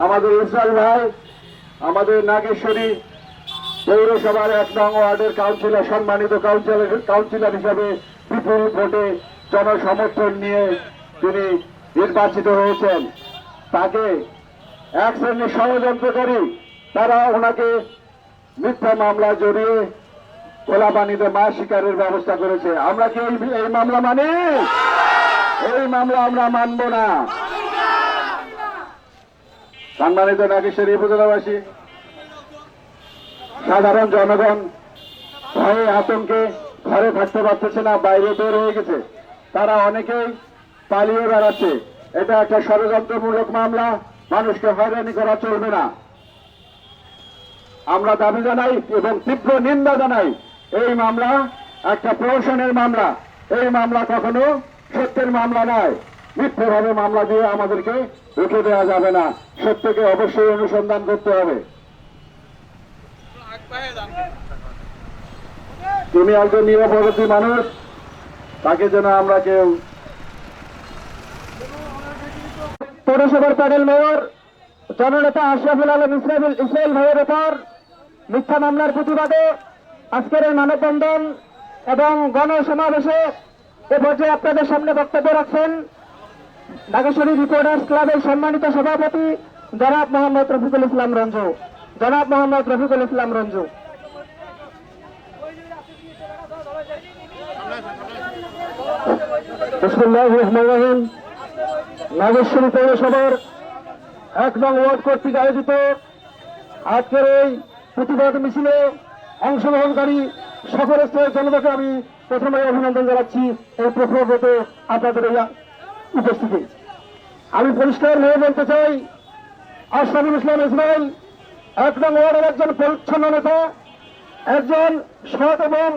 আমাদের ইসরায়েল ভাই আমাদের নাগেশ্বরী পৌরসভার 1 নং ওয়ার্ডের কাউন্সিলর, সম্মানিত কাউন্সিলর হিসাবে বিপুল ভোটে জনসমর্থন নিয়ে তিনি নির্বাচিত হয়েছেন। তাকে এক শ্রেণীর ষড়যন্ত্রকারী তারা ওনাকে মিথ্যা মামলা জড়িয়ে কোলাপানিতে মাছ শিকারের ব্যবস্থা করেছে। আমরা কি এই মামলা মানি? এই মামলা আমরা মানব না। সম্মানিত নাগেশ্বরী উপজেলাবাসী, সাধারণ জনগণ ভয়ে আতঙ্কে ঘরে থাকতে পারতেছে না, বাইরে বের হয়ে গেছে। তারা অনেকেই পালিয়ে বেড়াচ্ছে। এটা একটা ষড়যন্ত্রমূলক মামলা, মানুষকে হয়রানি করা চলবে না। আমরা দাবি জানাই এবং তীব্র নিন্দা জানাই। এই মামলা একটা প্রহসনের মামলা। এই মামলা কখনো সত্যের মামলা নয়। মিথ্যাভাবে মামলা দিয়ে আমাদেরকে রুখে দেওয়া যাবে না। সত্যকে অবশ্যই অনুসন্ধান করতে হবে। তুমি একজন নিরপরাধী মানুষ, তাকে যেন আমরা কেউ। পৌরসভার প্যানেল মেয়র জননেতা আশরাফুল আলম ইসরায়েল ভাইয়ের ওপর মিথ্যা মামলার প্রতিবাদে আজকের এই মানববন্ধন এবং গণসমাবেশে এ পর্যায়ে আপনাদের সামনে বক্তব্য রাখছেন নাগেশ্বরী রিপোর্টার্স ক্লাবের সম্মানিত সভাপতি জনাব মোহাম্মদ রফিকুল ইসলাম রঞ্জু। জনাব মোহাম্মদ রফিকুল ইসলাম রঞ্জু। বিসমিল্লাহির রহমানির রহিম। নাগেশ্বরী পৌরসভার 1 নং ওয়ার্ড কর্তৃক আয়োজিত আজকের এই প্রতিবাদ মিছিলে অংশগ্রহণকারী সকল স্তরের জনতাকে আমি প্রথমে অভিনন্দন জানাচ্ছি এই প্রথম ভোটে আপনাদের এই উপস্থিতি। আমি পরিষ্কার হয়ে বলতে চাই, আশরাফুল ইসলাম ইসমাইল 1 নং ওয়ার্ডের একজন পরিচ্ছন্ন নেতা, একজন সৎ এবং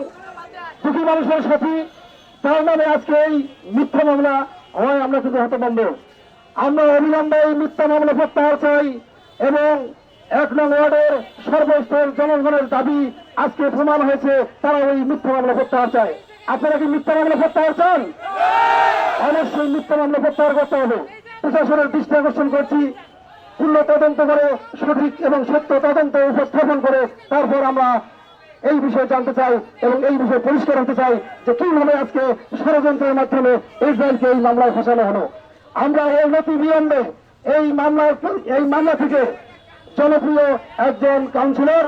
দুঃখী মানুষের সাথী। তার নামে আজকে এই মিথ্যা মামলা হয়, আমরা শুধু হতভম্ব। আমরা অবিলম্বে এই মিথ্যা মামলা প্রত্যাহার চাই এবং 1 নং ওয়ার্ডের সর্বস্তরের জনগণের দাবি আজকে প্রমাণ হয়েছে, তারা ওই মিথ্যা মামলা প্রত্যাহার চায়। আপনারা কি মিথ্যা মামলা প্রত্যাহার চান? অবশ্যই মিথ্যা মামলা প্রত্যাহার করতে হবে। প্রশাসনের দৃষ্টি আকর্ষণ করছি, পূর্ণ তদন্ত করে সঠিক এবং সত্য তদন্ত উপস্থাপন করে তারপর আমরা এই বিষয়ে জানতে চাই এবং এই বিষয়ে পরিষ্কার হতে চাই যে কিভাবে আজকে ষড়যন্ত্রের মাধ্যমে ইসরায়েলকে এই মামলায় ফাঁসানো হলো। আমরা এই নতি বিলম্বে এই মামলা থেকে জনপ্রিয় একজন কাউন্সিলর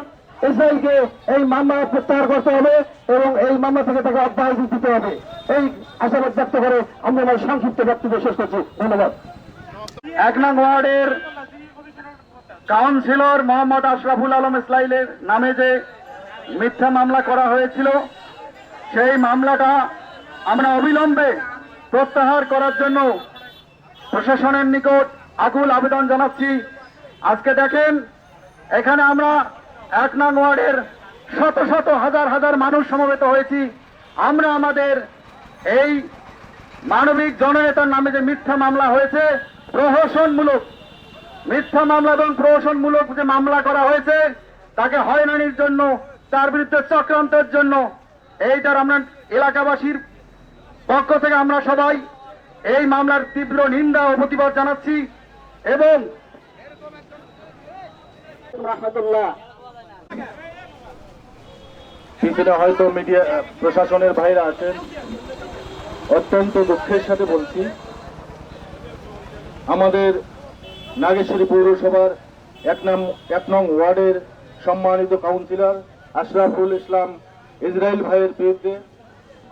ইসরায়েলকে এই মামলা প্রত্যাহার করতে হবে এবং এই মামলা থেকে তাকে অব্যাহতি দিতে হবে। এই আশাবাদ ব্যক্ত করে আমরা আমার সংক্ষিপ্ত বক্তব্য শেষ করছি। ধন্যবাদ। 1 নং ওয়ার্ডের কাউন্সিলর মোহাম্মদ আশরাফুল আলম ইসরায়েলের নামে যে মিথ্যা মামলা করা হয়েছিল, সেই মামলাটা আমরা অবিলম্বে প্রত্যাহার করার জন্য প্রশাসনের নিকট আকুল আবেদন জানাচ্ছি। আজকে দেখেন, এখানে আমরা 1 নং ওয়ার্ডের শত শত হাজার হাজার মানুষ সমবেত হয়েছি। আমরা আমাদের এই মানবিক জননেতার নামে যে মিথ্যা মামলা হয়েছে, প্রহসনমূলক মিথ্যা মামলা এবং প্রহসনমূলক যে মামলা করা হয়েছে, তাকে হয়রানির জন্য, তার বিরুদ্ধে চক্রান্তের জন্য, এইটার আমরা এলাকাবাসীর পক্ষ থেকে আমরা সবাই এই মামলার তীব্র নিন্দা ও প্রতিবাদ জানাচ্ছি। এবং পিছনে হয়তো মিডিয়া প্রশাসনের ভাইরা আছেন, অত্যন্ত দুঃখের সাথে বলছি, আমাদের নাগেশ্বরী পৌরসভার 1 নং ওয়ার্ডের সম্মানিত কাউন্সিলর আশরাফুল ইসলাম ইসরায়েল ভাইয়ের বিরুদ্ধে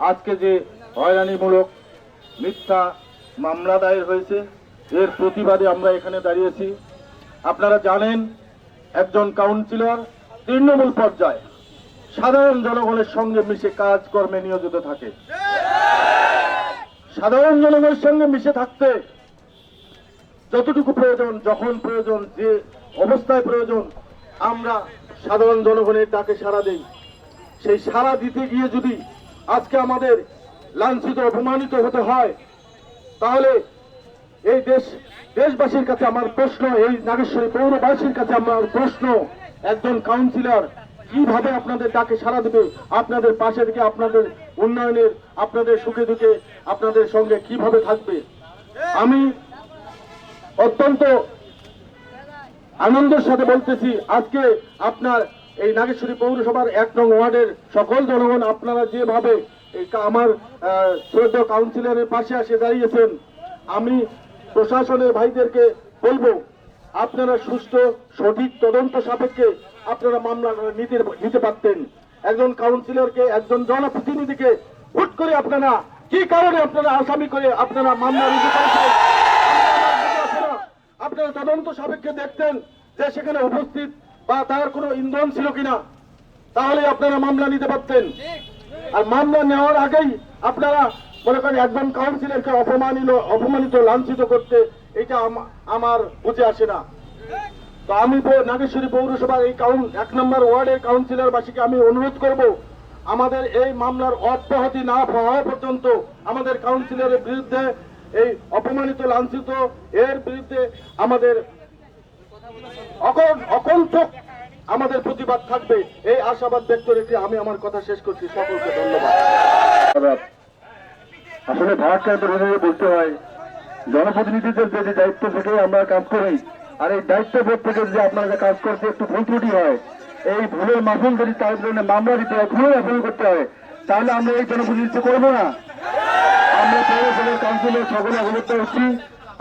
আজকে যে হয়রানিমূলক মিথ্যা মামলা দায়ের হয়েছে, এর প্রতিবাদে আমরা এখানে দাঁড়িয়েছি। আপনারা জানেন, একজন কাউন্সিলর তৃণমূল পর্যায়ে সাধারণ জনগণের সঙ্গে মিশে কাজকর্মে নিয়োজিত থাকে। সাধারণ জনগণের সঙ্গে মিশে থাকতে যতটুকু প্রয়োজন, যখন প্রয়োজন, যে অবস্থায় প্রয়োজন, আমরা সাধারণ জনগণের ডাকে সাড়া দেই। সেই সাড়া দিতে গিয়ে যদি আজকে আমাদের লাঞ্ছিত অপমানিত হতে হয়, তাহলে এই দেশবাসীর কাছে আমার প্রশ্ন, এই নাগেশ্বরী পৌরবাসীর কাছে আমার প্রশ্ন, একজন কাউন্সিলর কিভাবে আপনাদের ডাকে সাড়া দেবে? আপনাদের পাশে থেকে আপনাদের উন্নয়নের, আপনাদের সুখে দুঃখে আপনাদের সঙ্গে কিভাবে থাকবে? আমি অত্যন্ত আনন্দের সাথে বলতেছি, আজকে আপনার এই নাগেশ্বরী পৌরসভার 1 নং ওয়ার্ডের সকল জনগণ আপনারা যেভাবে এই আমার শ্রদ্ধেয় কাউন্সিলরের পাশে এসে দাঁড়িয়েছেন, আমি প্রশাসনের ভাইদেরকে বলবো আপনারা সুষ্ঠু সঠিক তদন্ত সাপেক্ষে আপনারা মামলা নিতে পারতেন। একজন কাউন্সিলরকে, একজন জনপ্রতিনিধিকে হুট করে আপনারা কি কারণে আপনারা আসামি করে আপনারা মামলা নিতে পারছেন? আপনারা তদন্ত সাপেক্ষে দেখতেন যে সেখানে উপস্থিত বা তার কোনো ইন্ধন ছিল কিনা, তাহলে আপনারা মামলা নিতে পারতেন। আর মামলা নেওয়ার আগেই আপনারা মনে করেন একজন কাউন্সিলরকে অপমানিত লাঞ্ছিত করতে, এটা আমার বুঝে আসে না। তো আমি নাগেশ্বরী পৌরসভার এই 1 নম্বর ওয়ার্ডের কাউন্সিলরবাসীকে আমি অনুরোধ করব, আমাদের এই মামলার অব্যাহতি না পাওয়া পর্যন্ত আমাদের কাউন্সিলরের বিরুদ্ধে এই অপমানিত লাঞ্ছিত এর বিরুদ্ধে আমাদের অকণ্ঠক আমাদের প্রতিবাদ থাকবে, এই আশাবাদ ব্যক্ত রেখে আমি আমার কথা শেষ করছি। সকলকে ধন্যবাদ। আসলে ভাগটা বলতে হয়, জনপ্রতিনিধিদের যে দায়িত্ব থেকে আমরা কাজ করি, আর এই দায়িত্ববোধ থেকে যদি আপনারা যে কাজ করতে একটু ভুল ত্রুটি হয়, এই ভুলের মাফুল যদি তার জন্য মামলা দিতে হয়, খুবই মাফুল করতে হয়, তাহলে আমরা এই জনপ্রতিনিধিত্ব করবো না। আমরা পৌরসভার কাউন্সিলর সকলে অবগত হচ্ছি,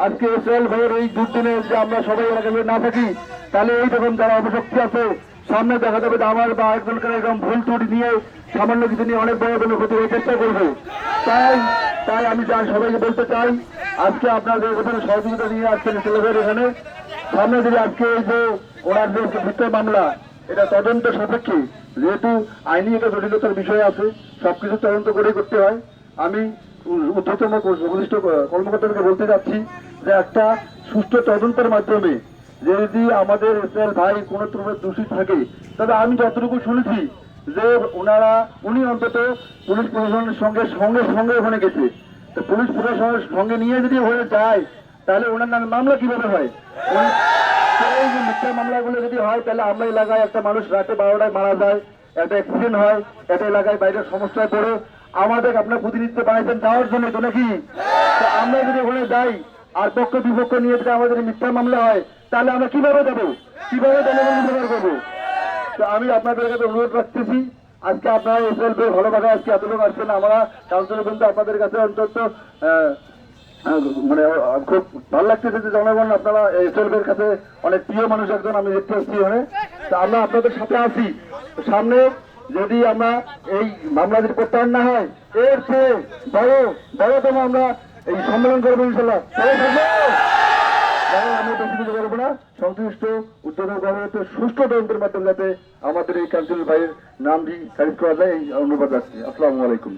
আজকে এসএল ভাইয়ের এই দুর্দিনে যে আমরা সবাই এলাকায় না থাকি, তাহলে এই যখন যারা অপশক্তি আছে সামনে দেখা যাবে যে আমার বা একজনকে এরকম ভুল ত্রুটি নিয়ে সামান্য কিছু নিয়ে অনেক বড় কোনো ক্ষতি চেষ্টা করবো। তাই আমি সবাইকে বলতে চাই, আজকে আপনাদের এখানে সহযোগিতা নিয়ে আসছেন এসএল ভাইয়ের এখানে সামনে যদি আজকে এই যে ওনার যে ভিত্তির মামলা, এটা তদন্ত সাপেক্ষে, যেহেতু আইনি একটা জটিলতার বিষয় আছে, সবকিছু তদন্ত করে করতে হয়। আমি ঊর্ধ্বতন ঘনিষ্ঠ কর্মকর্তাদেরকে বলতে যাচ্ছি যে একটা সুষ্ঠু তদন্তের মাধ্যমে যদি আমাদের এসএল ভাই কোনো রকমের দোষী থাকে, তবে আমি যতটুকু শুনেছি যে উনি অন্তত পুলিশ প্রশাসনের সঙ্গে ওখানে গেছে, তো পুলিশ প্রশাসনের সঙ্গে নিয়ে যদি হয়ে যায় তাহলে ওনার নামে মামলা কিভাবে হয়? এই যে মিথ্যা মামলাগুলো যদি হয়, তাহলে আমরা এলাকায় একটা মানুষ রাতে 12টায় মারা যায়, একটা অ্যাক্সিডেন্ট হয়, একটা এলাকায় বাইরের সমস্যায় পড়ে, আমাদের আপনার প্রতিনিধিত্ব বানাইছেন যাওয়ার জন্য তো নাকি? আমরা যদি ওখানে যাই আর পক্ষ বিপক্ষ নিয়ে যদি আমাদের মিথ্যা মামলা হয়, তাহলে আমরা কিভাবে যাবো, কিভাবে জনগণ উপকার করবো? তো আমি আপনাদের কাছে অনুরোধ রাখতেছি, আজকে আপনারা এসএল ভাই ভালোভাবে আজকে এত লোক আসছেন, আমরা কাউন্সিলর কিন্তু আপনাদের কাছে অন্তত মানে খুব ভালো লাগতেছে যে জনগণ আপনারা এসএল ভাইয়ের কাছে অনেক প্রিয় মানুষ একজন আমি দেখতে আসছি ওখানে। তো আমরা আপনাদের সাথে আছি, সামনে যদি আমরা এই মামলা যদি প্রত্যাহার না হয়, এর চেয়ে বড়তম আমরা এই সম্মেলন করবো ইনশাল্লাহ। আমি বেশি কিছু করবো না, সংশ্লিষ্ট উদ্যোগের গভর্নমেন্ট সুষ্ঠু তদন্তের মাধ্যমে যাতে আমাদের এই কাউন্সিলর ভাইয়ের নামটি খারিজ করা যায়, এই অনুরোধ রাখছি। আসসালামু আলাইকুম।